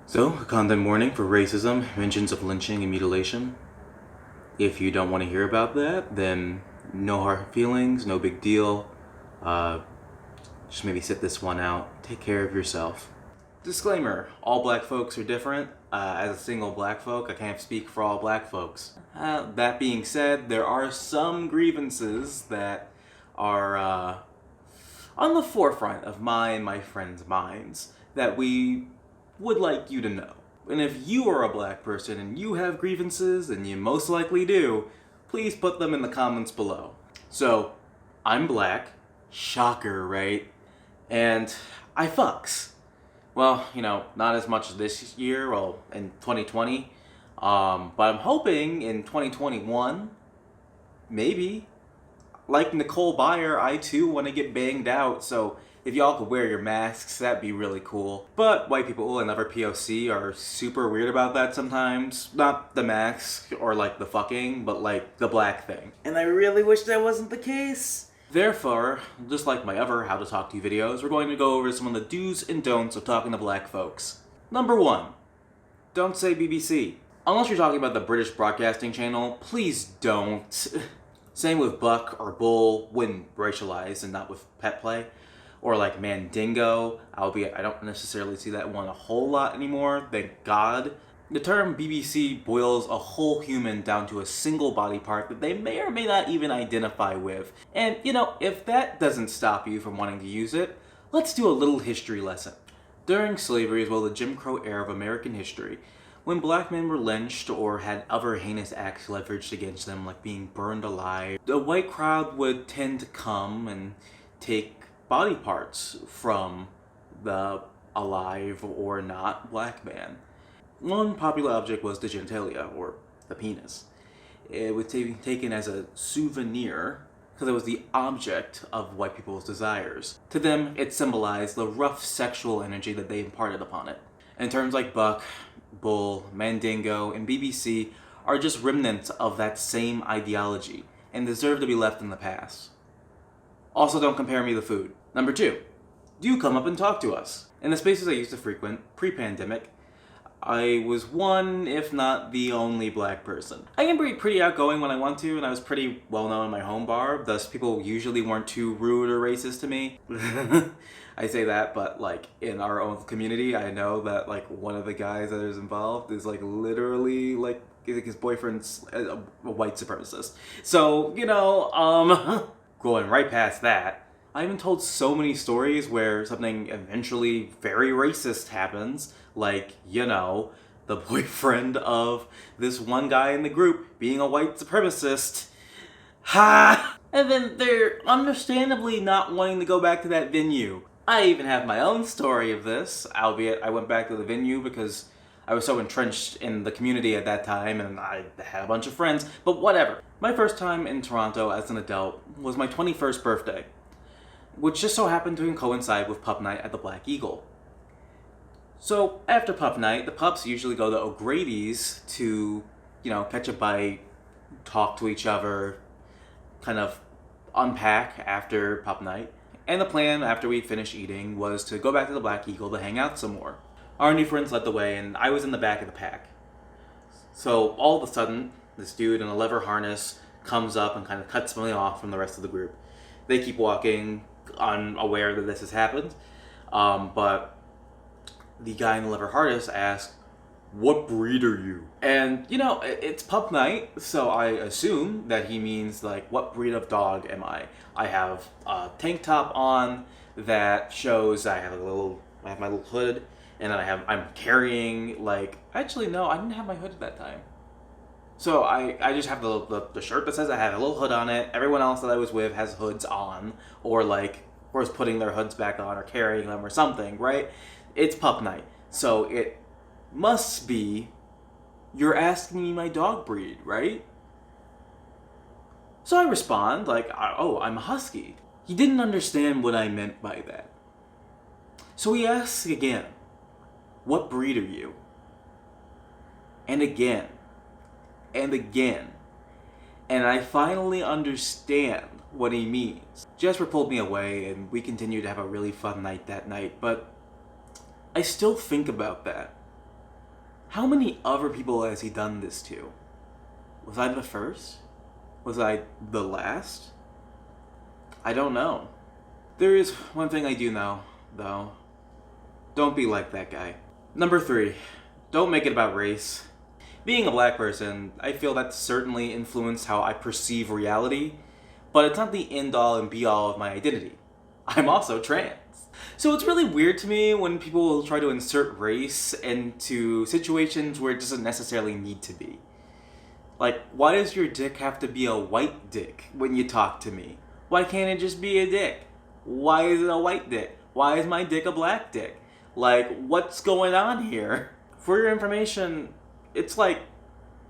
So, a content warning for racism, mentions of lynching and mutilation. If you don't want to hear about that, then no hard feelings, no big deal. Uh, just maybe sit this one out. Take care of yourself. Disclaimer, all black folks are different. As a single black folk, I can't speak for all black folks. That being said, there are some grievances that are on the forefront of my and my friends' minds that we would like you to know. And if you are a black person and you have grievances, and you most likely do, please put them in the comments below. So, I'm black. Shocker, right? And I fucks. Well, not as much this year, well, in 2020. But I'm hoping in 2021, maybe. Like Nicole Byer, I too want to get banged out, so if y'all could wear your masks, that'd be really cool. But white people and other POC are super weird about that sometimes. Not the mask or like the fucking, but like the black thing. And I really wish that wasn't the case. Therefore, just like my other How to Talk to You videos, we're going to go over some of the do's and don'ts of talking to black folks. Number 1. Don't say BBC. Unless you're talking about the British Broadcasting Channel, please don't. Same with buck or bull when racialized and not with pet play. Or like mandingo, albeit I don't necessarily see that one a whole lot anymore, thank God. The term BBC boils a whole human down to a single body part that they may or may not even identify with. And if that doesn't stop you from wanting to use it, let's do a little history lesson. During slavery, as well as the Jim Crow era of American history, when black men were lynched or had other heinous acts leveraged against them, like being burned alive, the white crowd would tend to come and take body parts from the alive or not black man. One popular object was the genitalia, or the penis. It was taken as a souvenir because it was the object of white people's desires. To them, it symbolized the rough sexual energy that they imparted upon it. And terms like buck, bull, mandingo, and BBC are just remnants of that same ideology and deserve to be left in the past. Also, don't compare me to food. Number 2, do come up and talk to us. In the spaces I used to frequent pre-pandemic, I was one, if not the only black person. I can be pretty outgoing when I want to, and I was pretty well known in my home bar, thus people usually weren't too rude or racist to me. I say that, but like in our own community, I know that like one of the guys that is involved is like literally like his boyfriend's a white supremacist. So, going right past that, I've been told so many stories where something eventually very racist happens, like, the boyfriend of this one guy in the group being a white supremacist. Ha! And then they're understandably not wanting to go back to that venue. I even have my own story of this, albeit I went back to the venue because I was so entrenched in the community at that time and I had a bunch of friends, but whatever. My first time in Toronto as an adult was my 21st birthday, which just so happened to coincide with Pup Night at the Black Eagle. So after Pup Night, the pups usually go to O'Grady's to, catch a bite, talk to each other, kind of unpack after Pup Night. And the plan after we finished eating was to go back to the Black Eagle to hang out some more. Our new friends led the way and I was in the back of the pack. So all of a sudden, this dude in a leather harness comes up and kind of cuts me off from the rest of the group. They keep walking, unaware that this has happened, but the guy in the leather harness asked, "What breed are you?" And it's Pup Night, so I assume that he means like, what breed of dog am I? I have a tank top on that shows I have my little hood, and then I'm carrying actually no, I didn't have my hood at that time. So I just have the shirt that says I have a little hood on it. Everyone else that I was with has hoods on, or is putting their hoods back on or carrying them or something, right? It's Pup Night. So it must be, you're asking me my dog breed, right? So I respond oh, I'm a husky. He didn't understand what I meant by that. So he asks again, "What breed are you?" And again. And again. And I finally understand what he means. Jasper pulled me away and we continued to have a really fun night that night, but I still think about that. How many other people has he done this to? Was I the first? Was I the last? I don't know. There is one thing I do know, though. Don't be like that guy. Number 3, don't make it about race. Being a black person, I feel that certainly influenced how I perceive reality, but it's not the end-all and be-all of my identity. I'm also trans. So it's really weird to me when people will try to insert race into situations where it doesn't necessarily need to be. Like, why does your dick have to be a white dick when you talk to me? Why can't it just be a dick? Why is it a white dick? Why is my dick a black dick? Like, what's going on here? For your information, it's like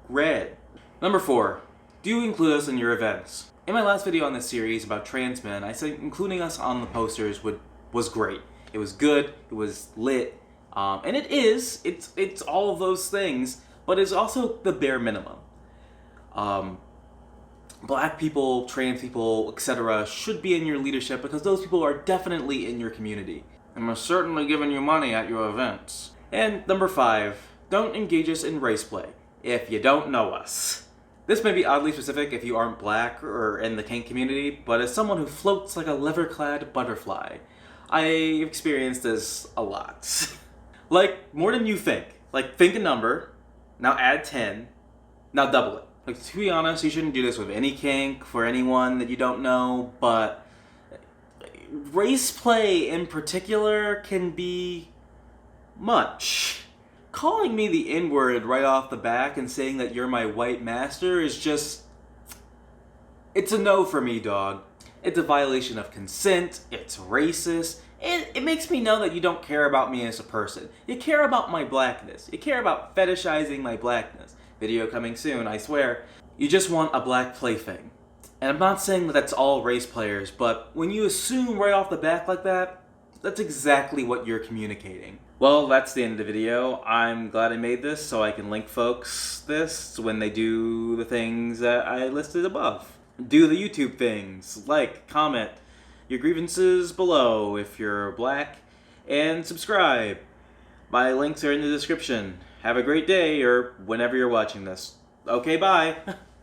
red. Number 4, do include us in your events. In my last video on this series about trans men, I said including us on the posters was great. It was good, it was lit, and it is. It's all of those things, but it's also the bare minimum. Black people, trans people, etc. should be in your leadership because those people are definitely in your community. And we're certainly giving you money at your events. And number 5, don't engage us in race play if you don't know us. This may be oddly specific if you aren't black or in the kink community, but as someone who floats like a leather-clad butterfly, I experienced this a lot. Like, more than you think. Like, think a number, now add 10, now double it. Like, to be honest, you shouldn't do this with any kink for anyone that you don't know, but race play in particular can be much. Calling me the N-word right off the back and saying that you're my white master is just... it's a no for me, dog. It's a violation of consent, it's racist, it makes me know that you don't care about me as a person. You care about my blackness. You care about fetishizing my blackness. Video coming soon, I swear. You just want a black plaything. And I'm not saying that that's all race players, but when you assume right off the bat like that, that's exactly what you're communicating. Well, that's the end of the video. I'm glad I made this so I can link folks this when they do the things that I listed above. Do the YouTube things, like, comment your grievances below if you're black, and subscribe. My links are in the description. Have a great day, or whenever you're watching this. Okay, bye!